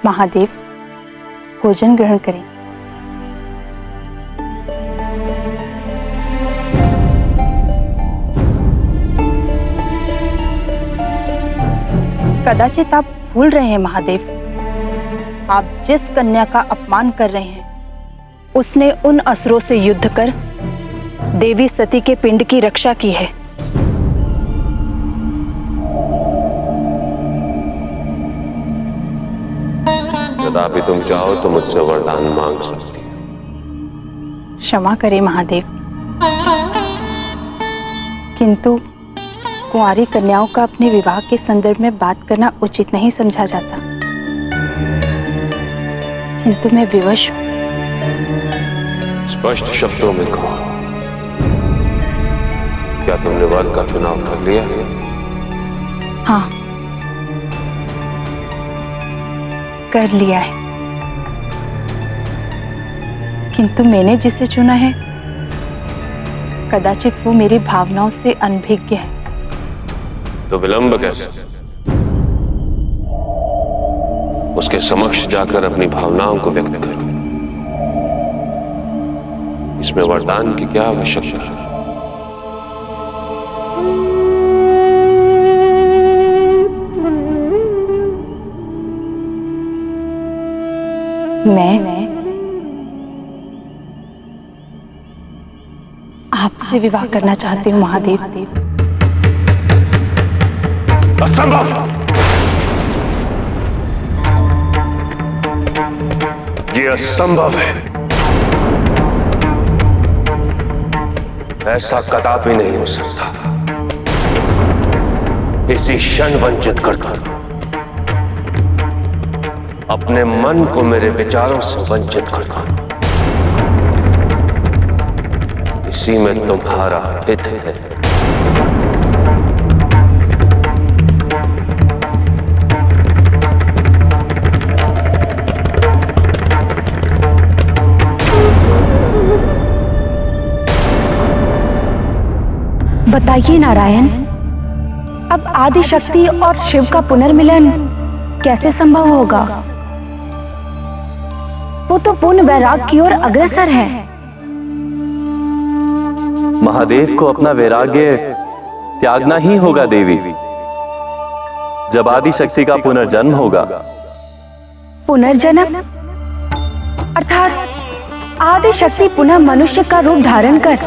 महादेव, भोजन ग्रहण करें। कदाचित आप भूल रहे हैं महादेव, आप जिस कन्या का अपमान कर रहे हैं उसने उन असुरों से युद्ध कर देवी सती के पिंड की रक्षा की है। कदापि तुम चाहो तो मुझसे वरदान मांग सकती हो। क्षमा करें महादेव, किंतु कुंवारी कन्याओं का अपने विवाह के संदर्भ में बात करना उचित नहीं समझा जाता। किंतु मैं विवश हूं। स्पष्ट शब्दों में कहो, क्या तुमने वर का चुनाव कर लिया है? हाँ, कर लिया है, किंतु मैंने जिसे चुना है कदाचित वो मेरी भावनाओं से अनभिज्ञ है। तो विलंब कैसे? उसके समक्ष जाकर अपनी भावनाओं को व्यक्त करो। इसमें वरदान की क्या आवश्यकता है? मैं आपसे विवाह करना चाहती हूँ महादेव। असंभव! ये असंभव है। ऐसा कदापि नहीं हो सकता। इसी क्षण वंचित करता हूं। अपने मन को मेरे विचारों से वंचित करता हूं। इसी में तुम्हारा हित है। बताइए नारायण, अब आदि शक्ति और शिव का पुनर्मिलन कैसे संभव होगा? वो तो पूर्ण वैराग की ओर अग्रसर है। महादेव को अपना वैराग्य त्यागना ही होगा देवी। जब आदि शक्ति का पुनर्जन्म होगा। पुनर्जन्म अर्थात आदि शक्ति पुनः मनुष्य का रूप धारण कर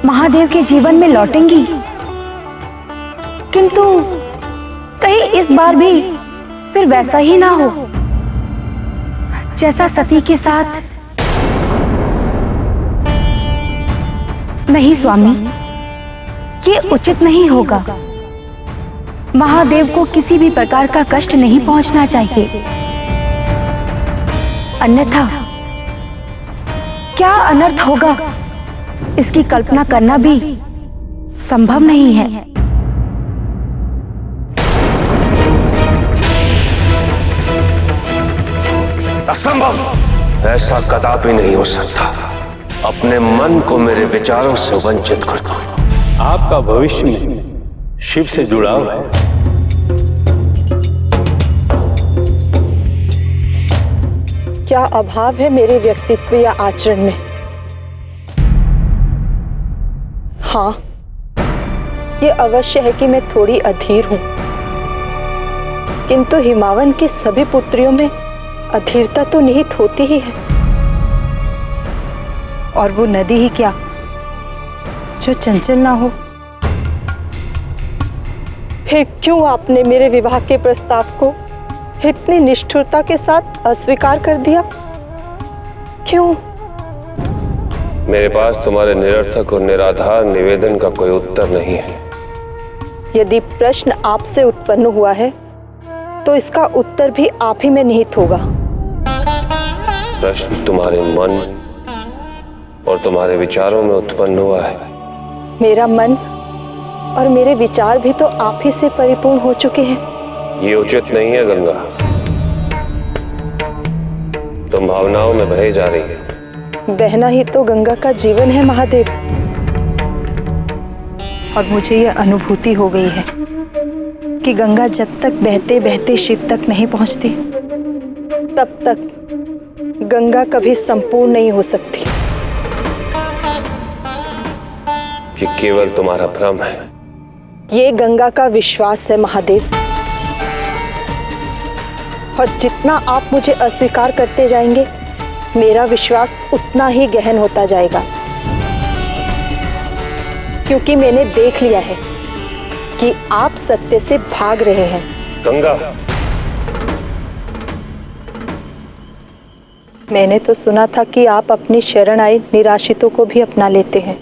महादेव के जीवन में लौटेंगी। किंतु कहीं इस बार भी फिर वैसा ही ना हो जैसा सती के साथ। नहीं स्वामी, ये उचित नहीं होगा। महादेव को किसी भी प्रकार का कष्ट नहीं पहुंचना चाहिए, अन्यथा क्या अनर्थ होगा इसकी कल्पना करना भी संभव नहीं है। असंभव! ऐसा कदापि नहीं हो सकता। अपने मन को मेरे विचारों से वंचित करता हूं। आपका भविष्य में शिव से जुड़ाव है। क्या अभाव है मेरे व्यक्तित्व या आचरण में? हाँ, ये अवश्य है कि मैं थोड़ी अधीर हूं, किंतु हिमावन की सभी पुत्रियों में अधीरता तो निहित होती ही है। और वो नदी ही क्या जो चंचल ना हो। फिर क्यों आपने मेरे विवाह के प्रस्ताव को इतनी निष्ठुरता के साथ अस्वीकार कर दिया? क्यों? मेरे पास तुम्हारे निरर्थक और निराधार निवेदन का कोई उत्तर नहीं है। यदि प्रश्न आपसे उत्पन्न हुआ है तो इसका उत्तर भी आप ही में निहित होगा। प्रश्न तुम्हारे मन और तुम्हारे विचारों में उत्पन्न हुआ है। मेरा मन और मेरे विचार भी तो आप ही से परिपूर्ण हो चुके हैं। ये उचित नहीं है गंगा। तुम भावनाओं में बहे जा रही है। बहना ही तो गंगा का जीवन है महादेव। और मुझे यह अनुभूति हो गई है कि गंगा जब तक बहते बहते शिव तक नहीं पहुंचती तब तक गंगा कभी संपूर्ण नहीं हो सकती। ये केवल तुम्हारा भ्रम है। ये गंगा का विश्वास है महादेव, और जितना आप मुझे अस्वीकार करते जाएंगे, मेरा विश्वास उतना ही गहन होता जाएगा, क्योंकि मैंने देख लिया है कि आप सत्य से भाग रहे हैं। गंगा, मैंने तो सुना था कि आप अपनी शरण आए निराश्रितों को भी अपना लेते हैं।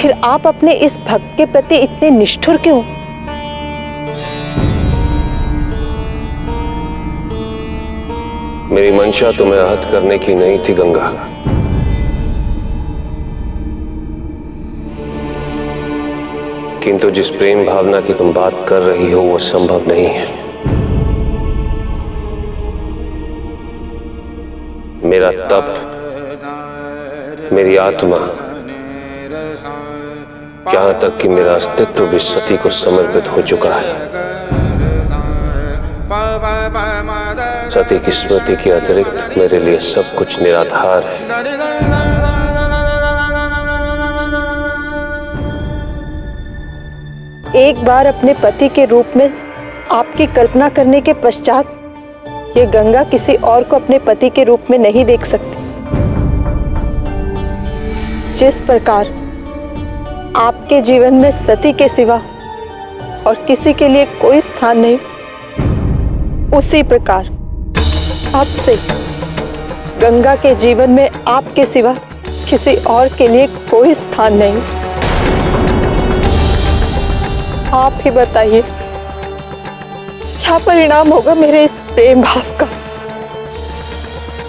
फिर आप अपने इस भक्त के प्रति इतने निष्ठुर क्यों? मेरी मंशा तुम्हें आहत करने की नहीं थी गंगा। किंतु जिस प्रेम भावना की तुम बात कर रही हो वो संभव नहीं है। मेरा तप, मेरी आत्मा, यहाँ तक कि मेरा अस्तित्व भी सती को समर्पित हो चुका है। सती की स्मृति के अतिरिक्त मेरे लिए सब कुछ निराधार है। एक बार अपने पति के रूप में आपकी कल्पना करने के पश्चात ये गंगा किसी और को अपने पति के रूप में नहीं देख सकती। जिस प्रकार आपके जीवन में सती के सिवा और किसी के लिए कोई स्थान नहीं, उसी प्रकार अब से गंगा के जीवन में आपके सिवा किसी और के लिए कोई स्थान नहीं। आप ही बताइए, क्या परिणाम होगा मेरे इस प्रेम भाव का?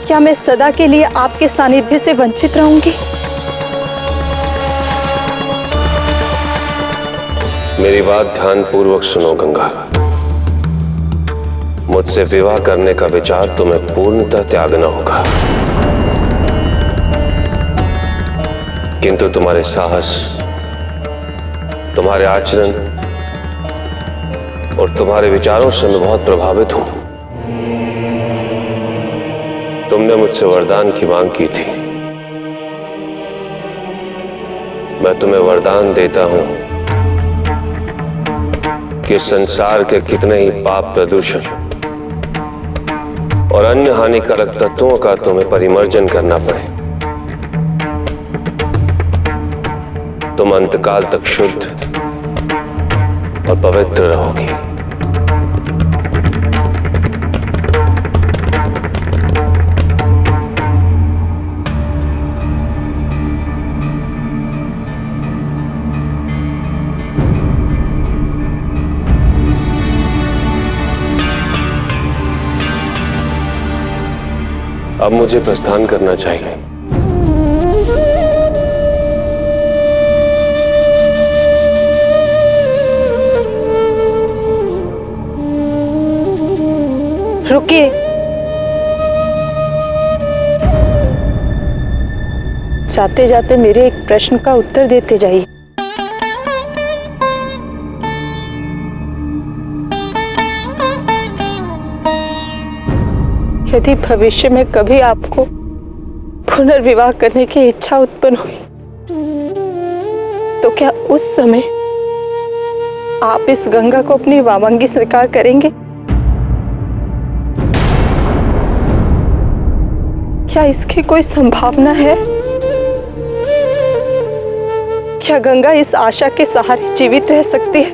क्या मैं सदा के लिए आपके सानिध्य से वंचित रहूंगी? मेरी बात ध्यानपूर्वक सुनो गंगा। मुझसे विवाह करने का विचार तुम्हें पूर्णतः त्यागना होगा, किंतु तुम्हारे साहस, तुम्हारे आचरण और तुम्हारे विचारों से मैं बहुत प्रभावित हूं। तुमने मुझसे वरदान की मांग की थी। मैं तुम्हें वरदान देता हूं कि संसार के कितने ही पाप, प्रदूषण और अन्य हानिकारक तत्वों का तुम्हें परिमर्जन करना पड़े। तुम अंतकाल तक शुद्ध और पवित्र रहोगी। अब मुझे प्रस्थान करना चाहिए। रुकिए। जाते जाते मेरे एक प्रश्न का उत्तर देते जाइए। यदि भविष्य में कभी आपको पुनर्विवाह करने की इच्छा उत्पन्न हुई, तो क्या उस समय आप इस गंगा को अपनी वामंगी स्वीकार करेंगे? क्या इसकी कोई संभावना है? क्या गंगा इस आशा के सहारे जीवित रह सकती है?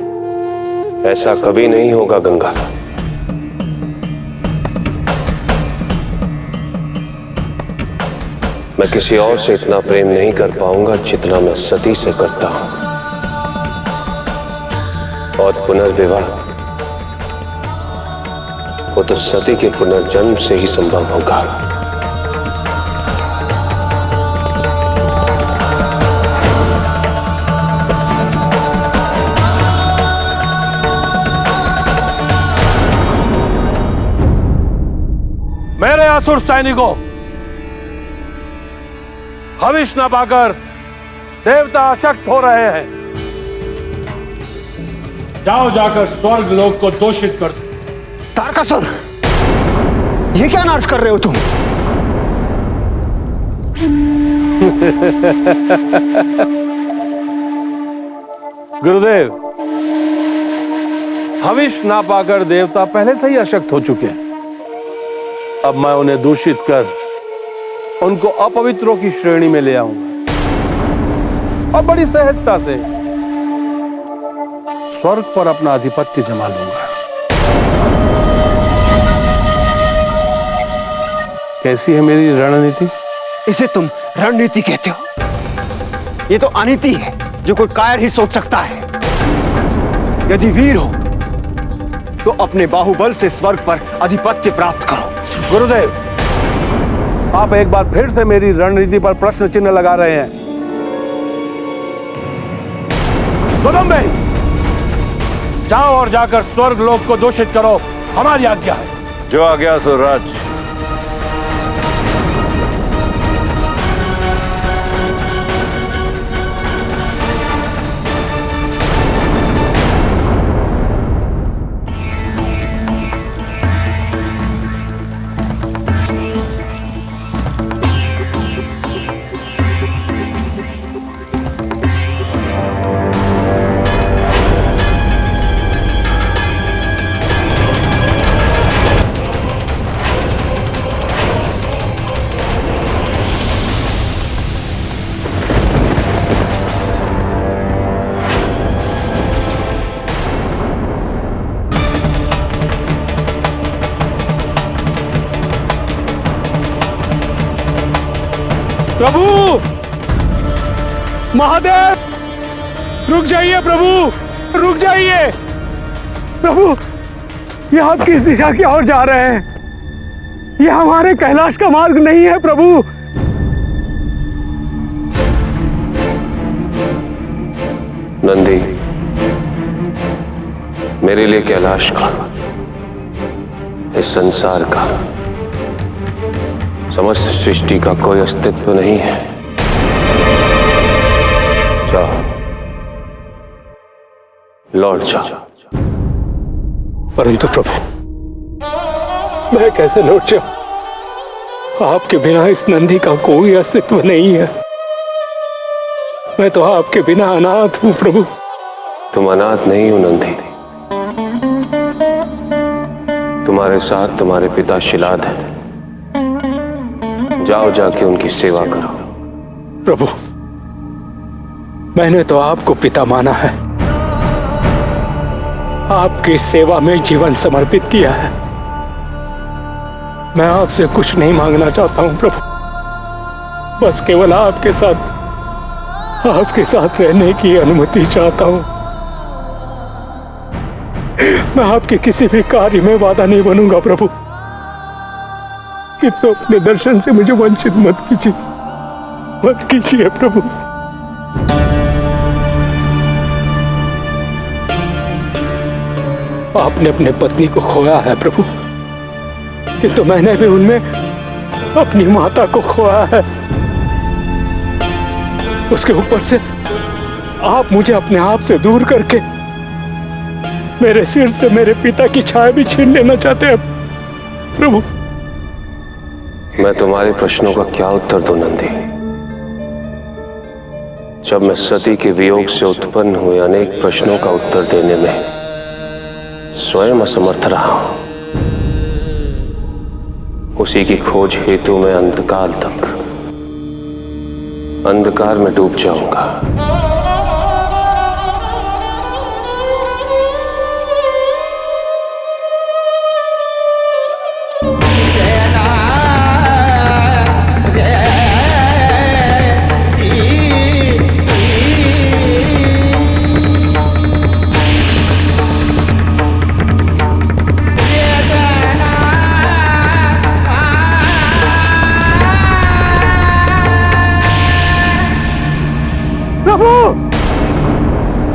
ऐसा कभी नहीं होगा गंगा। मैं किसी और से इतना प्रेम नहीं कर पाऊंगा जितना मैं सती से करता हूं। और पुनर्विवाह, वो तो सती के पुनर्जन्म से ही संभव होगा। मेरे असुर सैनिकों, हविष न पाकर देवता अशक्त हो रहे हैं। जाओ, जाकर स्वर्ग लोक को दूषित कर दो। तारकासुर, ये क्या नाटक कर रहे हो तुम? गुरुदेव, हविष ना पाकर देवता पहले से ही अशक्त हो चुके हैं। अब मैं उन्हें दूषित कर उनको अपवित्रों की श्रेणी में ले आऊंगा और बड़ी सहजता से स्वर्ग पर अपना आधिपत्य जमा लूंगा। कैसी है मेरी रणनीति? इसे तुम रणनीति कहते हो? ये तो अनीति है जो कोई कायर ही सोच सकता है। यदि वीर हो तो अपने बाहुबल से स्वर्ग पर आधिपत्य प्राप्त करो। गुरुदेव, आप एक बार फिर से मेरी रणनीति पर प्रश्न चिन्ह लगा रहे हैं। गोदम्बे, जाओ और जाकर स्वर्ग लोक को दूषित करो, हमारी आज्ञा है। जो आज्ञा सुरराज। प्रभु, महादेव, रुक जाइए प्रभु, रुक जाइए। प्रभु, ये आप किस दिशा की ओर जा रहे हैं? ये हमारे कैलाश का मार्ग नहीं है प्रभु। नंदी, मेरे लिए कैलाश का, इस संसार का, समस्त सृष्टि का कोई अस्तित्व नहीं है। जाओ, लौट जाओ। परंतु प्रभु, मैं कैसे लौट जाऊं? आपके बिना इस नंदी का कोई अस्तित्व नहीं है। मैं तो आपके बिना अनाथ हूं प्रभु। तुम अनाथ नहीं हो नंदी, तुम्हारे साथ तुम्हारे पिता शिलाद हैं। जाओ, जाके उनकी सेवा करो। प्रभु, मैंने तो आपको पिता माना है, आपकी सेवा में जीवन समर्पित किया है। मैं आपसे कुछ नहीं मांगना चाहता हूं प्रभु, बस केवल आपके साथ रहने की अनुमति चाहता हूं। मैं आपके किसी भी कार्य में बाधा नहीं बनूंगा प्रभु, तो अपने दर्शन से मुझे वंचित मत कीजिए प्रभु। आपने अपने पत्नी को खोया है प्रभु, किंतु मैंने भी उनमें अपनी माता को खोया है। उसके ऊपर से आप मुझे अपने आप से दूर करके मेरे सिर से मेरे पिता की छाया भी छीन लेना चाहते हैं प्रभु। मैं तुम्हारे प्रश्नों का क्या उत्तर दूं नंदी? जब मैं सती के वियोग से उत्पन्न हुए अनेक प्रश्नों का उत्तर देने में स्वयं असमर्थ रहा हूं, उसी की खोज हेतु मैं अंतकाल तक अंधकार में डूब जाऊंगा।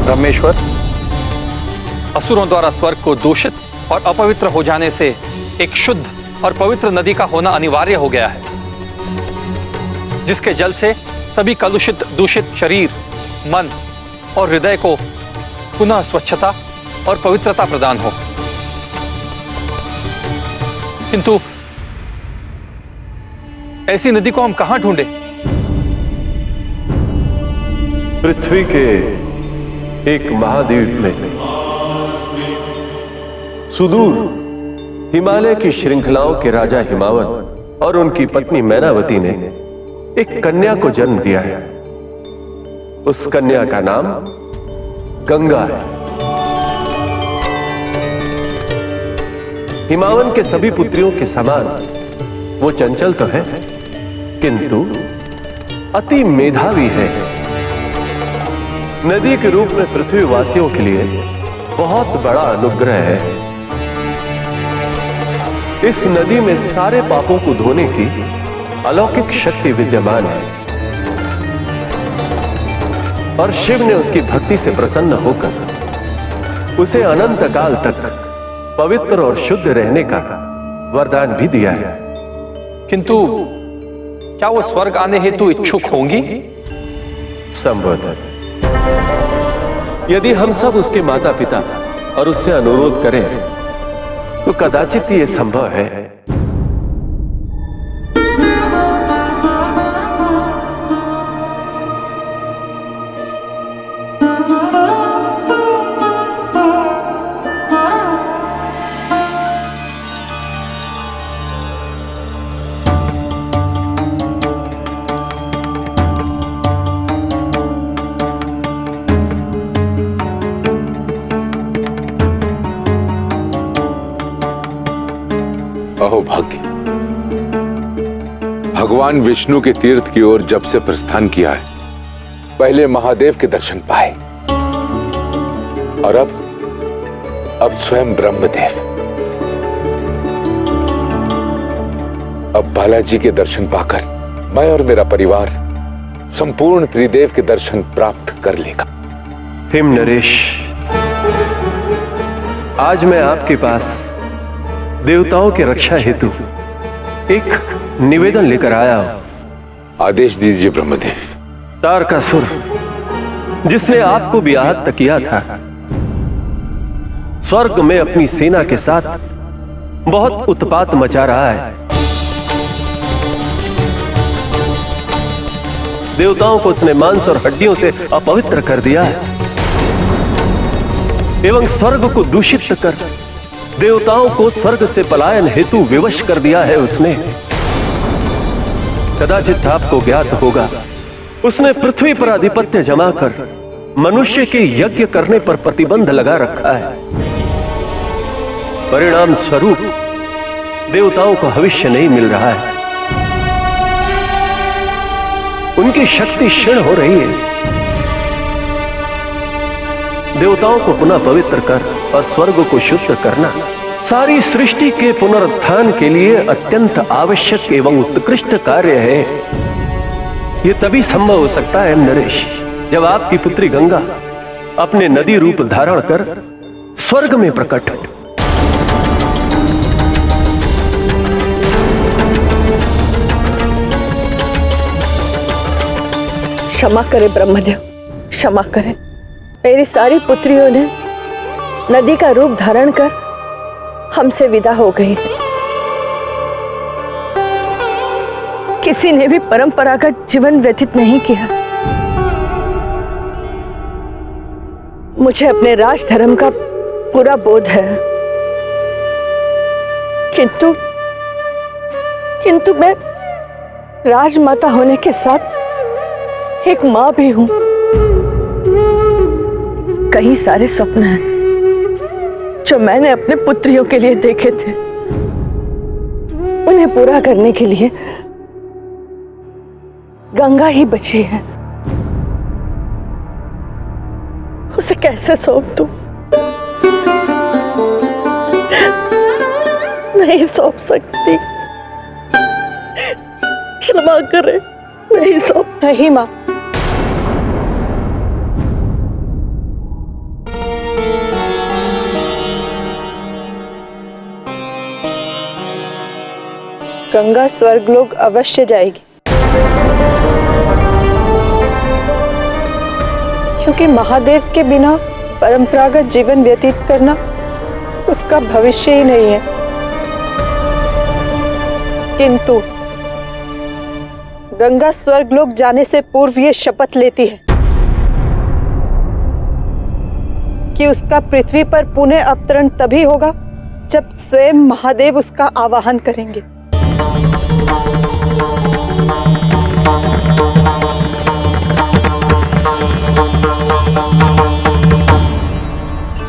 ब्रह्मेश्वर, असुरों द्वारा स्वर्ग को दूषित और अपवित्र हो जाने से एक शुद्ध और पवित्र नदी का होना अनिवार्य हो गया है, जिसके जल से सभी कलुषित दूषित शरीर, मन और हृदय को पुनः स्वच्छता और पवित्रता प्रदान हो। किंतु ऐसी नदी को हम कहां ढूंढे? पृथ्वी के एक महाद्वीप में सुदूर हिमालय की श्रृंखलाओं के राजा हिमावन और उनकी पत्नी मैनावती ने एक कन्या को जन्म दिया है। उस कन्या का नाम गंगा है। हिमावन के सभी पुत्रियों के समान वो चंचल तो है, किंतु अति मेधावी है। नदी के रूप में पृथ्वी वासियों के लिए बहुत बड़ा अनुग्रह है। इस नदी में सारे पापों को धोने की अलौकिक शक्ति विद्यमान है और शिव ने उसकी भक्ति से प्रसन्न होकर उसे अनंत काल तक पवित्र और शुद्ध रहने का वरदान भी दिया है। किंतु क्या वो स्वर्ग आने हेतु इच्छुक होंगी? संभवतः यदि हम सब उसके माता पिता और उससे अनुरोध करें तो कदाचित ये संभव है। अहो भाग्य, भगवान विष्णु के तीर्थ की ओर जब से प्रस्थान किया है, पहले महादेव के दर्शन पाए और अब स्वयं ब्रह्मदेव। अब बालाजी के दर्शन पाकर मैं और मेरा परिवार संपूर्ण त्रिदेव के दर्शन प्राप्त कर लेगा। हिम नरेश, आज मैं आपके पास देवताओं की रक्षा हेतु एक निवेदन लेकर आया हूं। आदेश दीजिए ब्रह्मदेव। तारकासुर, जिसने आपको भी आहत तक किया था, स्वर्ग में अपनी सेना के साथ बहुत उत्पात मचा रहा है। देवताओं को उसने मांस और हड्डियों से अपवित्र कर दिया है एवं स्वर्ग को दूषित कर देवताओं को स्वर्ग से पलायन हेतु विवश कर दिया है उसने। कदाचित आपको ज्ञात होगा, उसने पृथ्वी पर आधिपत्य जमाकर मनुष्य के यज्ञ करने पर प्रतिबंध लगा रखा है। परिणाम स्वरूप देवताओं को भविष्य नहीं मिल रहा है। उनकी शक्ति क्षीण हो रही है। देवताओं को पुनः पवित्र कर और स्वर्ग को शुद्ध करना सारी सृष्टि के पुनरुत्थान के लिए अत्यंत आवश्यक एवं उत्कृष्ट कार्य है। यह तभी संभव हो सकता है नरेश, जब आपकी पुत्री गंगा अपने नदी रूप धारण कर स्वर्ग में प्रकट हो। क्षमा करें ब्रह्मदेव, क्षमा करें। मेरी सारी पुत्रियों ने नदी का रूप धारण कर हमसे विदा हो गई। किसी ने भी परंपरागत जीवन व्यतीत नहीं किया। मुझे अपने राजधर्म का पूरा बोध है, किंतु मैं राजमाता होने के साथ एक मां भी हूं। कई सारे स्वप्न हैं जो मैंने अपने पुत्रियों के लिए देखे थे। उन्हें पूरा करने के लिए गंगा ही बची है। उसे कैसे सौंप दूं? नहीं सौंप सकती। क्षमा करें, नहीं सौंप। नहीं मां, गंगा स्वर्गलोक अवश्य जाएगी, क्योंकि महादेव के बिना परंपरागत जीवन व्यतीत करना उसका भविष्य ही नहीं है। किंतु गंगा स्वर्गलोक जाने से पूर्व ये शपथ लेती है कि उसका पृथ्वी पर पुनः अवतरण तभी होगा जब स्वयं महादेव उसका आवाहन करेंगे।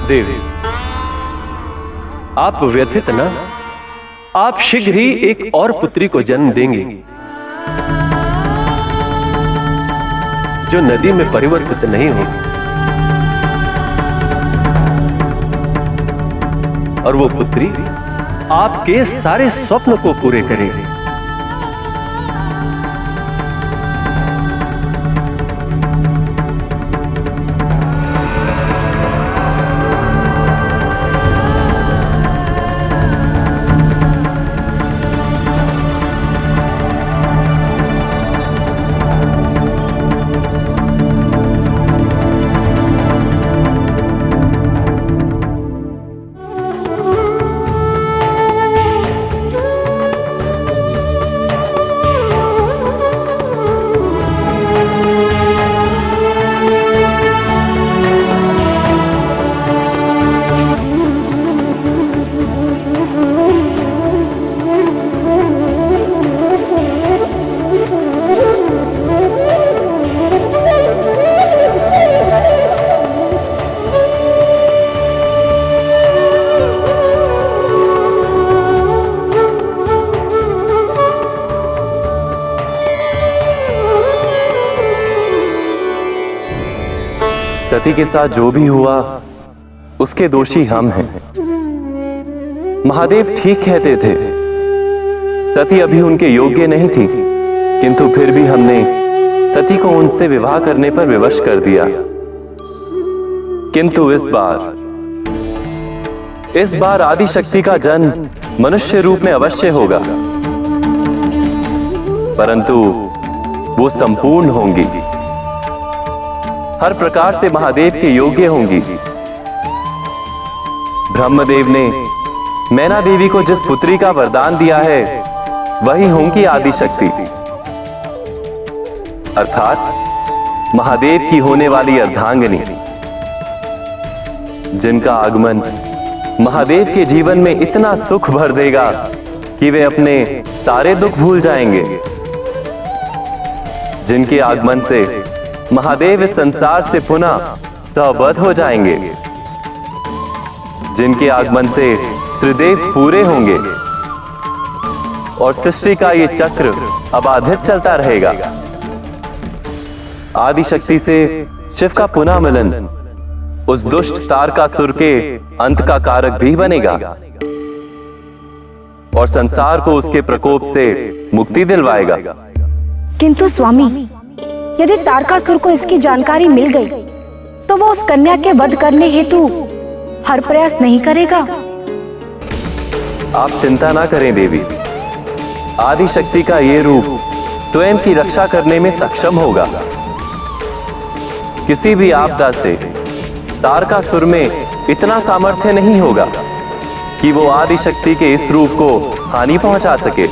देवी, आप व्यथित ना, आप शीघ्र ही एक और पुत्री को जन्म देंगे जो नदी में परिवर्तित नहीं होगी, और वो पुत्री आपके सारे स्वप्न को पूरे करेगी। सती के साथ जो भी हुआ उसके दोषी हम हैं। महादेव ठीक कहते थे, सती अभी उनके योग्य नहीं थी, किंतु फिर भी हमने सती को उनसे विवाह करने पर विवश कर दिया। किंतु इस बार आदिशक्ति का जन्म मनुष्य रूप में अवश्य होगा, परंतु वो संपूर्ण होंगी, हर प्रकार से महादेव के योग्य होंगी। ब्रह्मदेव ने मैना देवी को जिस पुत्री का वरदान दिया है वही होंगी आदिशक्ति, अर्थात महादेव की होने वाली अर्धांगिनी, जिनका आगमन महादेव के जीवन में इतना सुख भर देगा कि वे अपने सारे दुख भूल जाएंगे, जिनके आगमन से महादेव इस संसार से पुनः सहबद्ध हो जाएंगे, जिनके आगमन से त्रिदेव पूरे होंगे और सृष्टि का ये चक्र अबाधित चलता रहेगा। आदिशक्ति से शिव का पुनः मिलन उस दुष्ट तारकासुर के अंत का कारक भी बनेगा और संसार को उसके प्रकोप से मुक्ति दिलवाएगा। किंतु स्वामी, यदि तारकासुर को इसकी जानकारी मिल गई तो वो उस कन्या के वध करने हेतु हर प्रयास नहीं करेगा। आप चिंता ना करें देवी, आदिशक्ति का ये रूप स्वयं की रक्षा करने में सक्षम होगा। किसी भी आपदा से तारकासुर में इतना सामर्थ्य नहीं होगा कि वो आदिशक्ति के इस रूप को हानि पहुंचा सके।